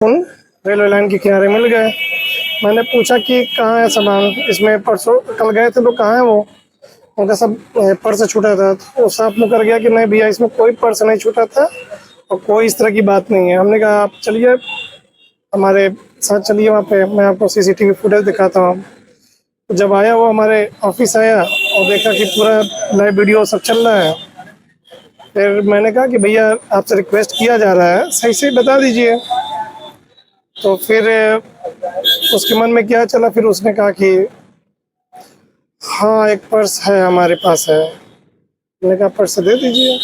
Surajkund railway line के किनारे मिल गए। मैंने पूछा कि कहाँ है सामान, इसमें परसों कल गए थे तो कहाँ है वो। उनका सब पर्स छूटा था, तो वो साफ मुकर गया कि नहीं भैया इसमें कोई पर्स नहीं छूटा था और कोई इस तरह की बात नहीं है। हमने कहा आप चलिए हमारे साथ, चलिए वहाँ पे मैं आपको सीसीटीवी फुटेज दिखाता हूँ। तो जब आया वो हमारे ऑफिस आया और देखा कि पूरा लाइव वीडियो सब चल रहा है। फिर मैंने कहा कि भैया आपसे रिक्वेस्ट किया जा रहा है, सही से बता दीजिए। तो फिर उसके मन में क्या चला, फिर उसने कहा कि हाँ एक पर्स है हमारे पास है। मैंने कहा पर्स दे दीजिए।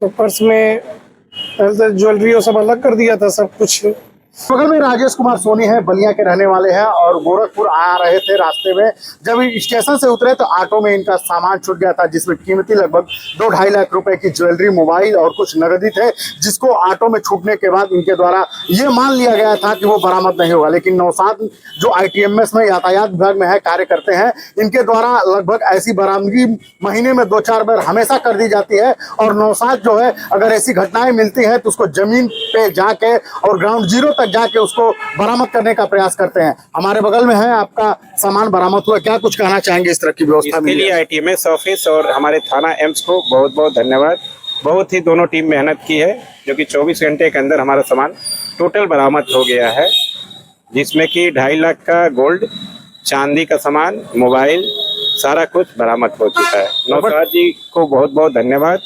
तो पर्स में पहले तो ज्वेलरी और सब अलग कर दिया था सब कुछ। बगल में राजेश कुमार सोनी है, बलिया के रहने वाले हैं और गोरखपुर आ रहे थे। रास्ते में जब स्टेशन से उतरे तो ऑटो में इनका सामान छूट गया था, जिसमें कीमती लगभग 2-2.5 लाख रुपए की ज्वेलरी, मोबाइल और कुछ नगदी थे, जिसको ऑटो में छूटने के बाद इनके द्वारा ये मान लिया गया था कि वो बरामद नहीं होगा। लेकिन नौसाद जो ITMS में यातायात विभाग में है कार्य करते हैं, इनके द्वारा लगभग ऐसी बरामदगी महीने में 2-4 बार हमेशा कर दी जाती है। और नौसाद जो है अगर ऐसी घटनाएं मिलती हैं तो उसको जमीन पे जाके और ग्राउंड जीरो तक जाके उसको बरामद करने का प्रयास करते हैं। हमारे बगल में है, आपका सामान बरामद हुआ, क्या कुछ कहना चाहेंगे इस तरह की व्यवस्था के लिए? ITMS ऑफिस और हमारे थाना एम्स को बहुत बहुत धन्यवाद। बहुत ही दोनों टीम मेहनत की है, जो कि 24 घंटे के अंदर हमारा सामान टोटल बरामद हो गया है, जिसमें कि 2.5 लाख का गोल्ड, चांदी का सामान, मोबाइल, सारा कुछ बरामद हो चुका है। नौसाद जी को बहुत बहुत धन्यवाद,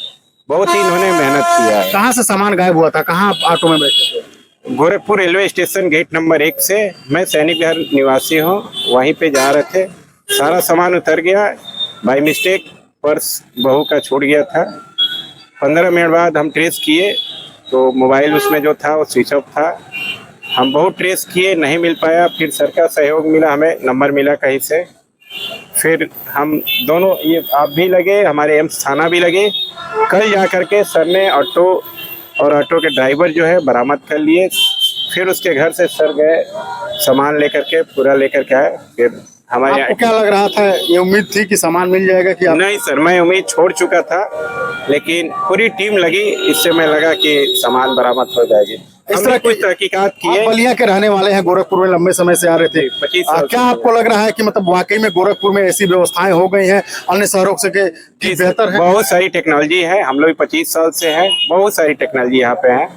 बहुत ही इन्होंने मेहनत किया है। कहाँ से सामान गायब हुआ था, कहाँ आप ऑटो में बैठे थे? Gorakhpur railway station gate number 1 से। मैं सैनिक विहार निवासी हूँ, वहीं पे जा रहे थे, सारा सामान उतर गया बाय मिस्टेक। पर्स बहू का छूट गया था। 15 मिनट बाद हम ट्रेस किए तो मोबाइल उसमें जो था वो स्विच ऑफ था। हम बहुत ट्रेस किए, नहीं मिल पाया। फिर सर का सहयोग मिला, हमें नंबर मिला कहीं से। फिर हम दोनों, ये आप भी लगे, हमारे एम्स थाना भी लगे। कल जा कर के सर ने ऑटो और ऑटो के ड्राइवर जो है बरामद कर लिए। फिर उसके घर से सर गए, सामान लेकर के पूरा लेकर के आए। फिर हमारे आपको क्या लग रहा था, ये उम्मीद थी कि सामान मिल जाएगा कि आप... नहीं सर, मैं उम्मीद छोड़ चुका था, लेकिन पूरी टीम लगी, इससे मैं लगा कि सामान बरामद हो जाएगी। इस तरह कुछ तहकीकात की है। बलिया के रहने वाले हैं, गोरखपुर में लंबे समय से आ रहे थे। 25 साल क्या आपको लग रहा है कि मतलब वाकई में गोरखपुर में ऐसी व्यवस्थाएं हो गई हैं अन्य शहरों से कि बेहतर है? बहुत सारी टेक्नोलॉजी है, हम लोग 25 साल से हैं, बहुत सारी टेक्नोलॉजी यहाँ पे है।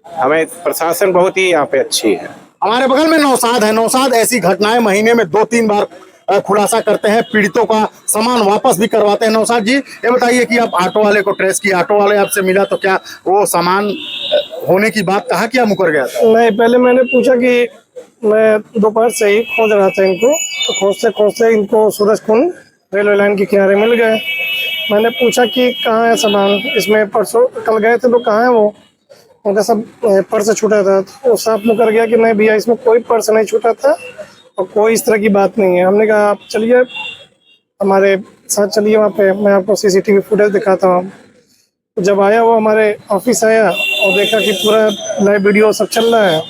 हमें प्रशासन बहुत ही यहाँ पे अच्छी है। हमारे बगल में नौसाद है। नौसाद ऐसी घटनाएं महीने में 2-3 बार खुलासा करते हैं, पीड़ितों का सामान वापस भी करवाते हैं। नौसाद जी, ये बताइए कि आप ऑटो वाले को ट्रेस किया, ऑटो वाले आपसे मिला तो क्या वो सामान होने की बात कहा, क्या मुकर गया था? नहीं, पहले मैंने पूछा कि मैं दोपहर से ही खोज रहा था इनको, तो खोजते खोजते इनको सूरजकुंड रेलवे लाइन के किनारे मिल गए। मैंने पूछा कि कहाँ है सामान, इसमें परसों कल गए थे तो कहाँ है वो। उनका सब पर्स छूटा था, तो वो साफ मुकर गया कि नहीं भैया इसमें कोई पर्स नहीं छूटा था और कोई इस तरह की बात नहीं है। हमने कहा आप चलिए हमारे साथ, चलिए वहाँ पे मैं आपको सीसीटीवी फुटेज दिखाता हूँ। तो जब आया वो हमारे ऑफिस आया और देखा कि पूरा लाइव वीडियो सब चल रहा है।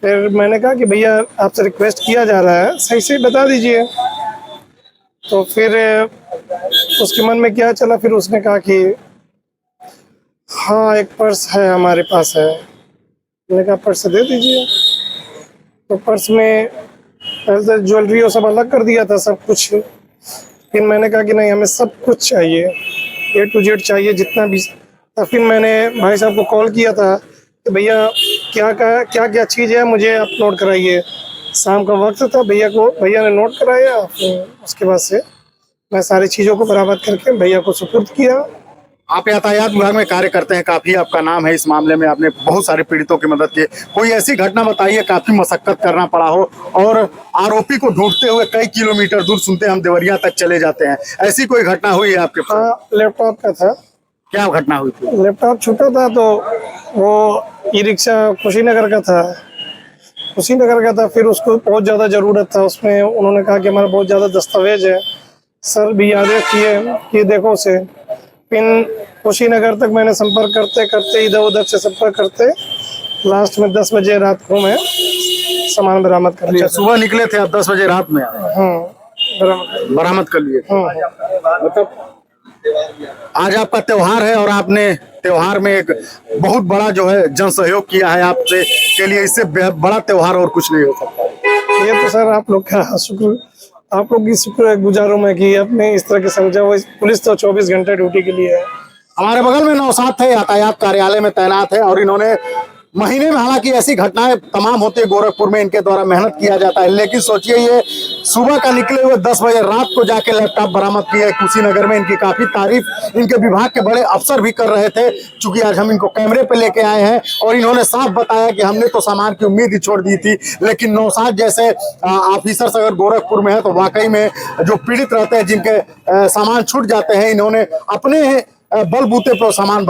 फिर मैंने कहा कि भैया आपसे रिक्वेस्ट किया जा रहा है, सही से बता दीजिए। तो फिर उसके मन में क्या चला, फिर उसने कहा कि हाँ एक पर्स है हमारे पास है। मैंने कहा पर्स दे दीजिए। तो पर्स में पहले तो ज्वेलरी और सब अलग कर दिया था सब कुछ। फिर मैंने कहा कि नहीं हमें सब कुछ चाहिए, A to Z चाहिए जितना भी। तो फिर मैंने भाई साहब को कॉल किया था कि भैया क्या क्या चीज़ है मुझे आप नोट कराइए। शाम का वक्त था, भैया ने नोट कराया। फिर उसके बाद से मैं सारी चीज़ों को बरामद करके भैया को सुपुर्द किया। आप यातायात विभाग में कार्य करते हैं, काफी आपका नाम है इस मामले में, आपने बहुत सारे पीड़ितों की मदद की। कोई ऐसी घटना बताइए काफी मशक्कत करना पड़ा हो और आरोपी को ढूंढते हुए कई किलोमीटर दूर, सुनते हम देवरिया तक चले जाते हैं, ऐसी कोई घटना हुई है आपके पास? हाँ, लैपटॉप का था। क्या घटना हुई थी? लैपटॉप छूटा था, तो वो ई-रिक्शा कुशीनगर का था। फिर उसको बहुत ज़्यादा ज़रूरत था, उसमें उन्होंने कहा कि हमारा बहुत ज़्यादा दस्तावेज है। सर भी आदेश किए कि देखो से। फिर कुशीनगर तक मैंने संपर्क करते करते, इधर उधर से संपर्क करते, लास्ट में 10 बजे रात को मैं सामान बरामद कर लिया। सुबह निकले थे आप, 10 बजे रात में हाँ, बरामद कर लिए? हाँ। मतलब आज आपका त्योहार है और आपने त्योहार में एक बहुत बड़ा जो है जन सहयोग किया है आपसे के लिए, इससे बड़ा त्योहार और कुछ नहीं हो सकता। ये तो सर आप लोग का शुक्र, आप लोग की शुक्र गुजारूं मैं कि आपने इस तरह की समझा हो। पुलिस तो 24 घंटे ड्यूटी के लिए है। हमारे बगल में नौशाद थे, यातायात कार्यालय में तैनात है और इन्होंने महीने में, हालांकि ऐसी घटनाएं तमाम होती है गोरखपुर में, इनके द्वारा मेहनत किया जाता है, लेकिन सोचिए ये सुबह का निकले हुए 10 बजे रात को जाके लैपटॉप बरामद किया है कुशीनगर में। इनकी काफी तारीफ इनके विभाग के बड़े अफसर भी कर रहे थे। चूंकि आज हम इनको कैमरे पे लेके आए हैं और इन्होंने साफ बताया कि हमने तो सामान की उम्मीद ही छोड़ दी थी, लेकिन नौशाद जैसे ऑफिसर्स अगर गोरखपुर में है तो वाकई में जो पीड़ित रहते हैं, जिनके सामान छूट जाते हैं, इन्होंने अपने बलबूते पर सामान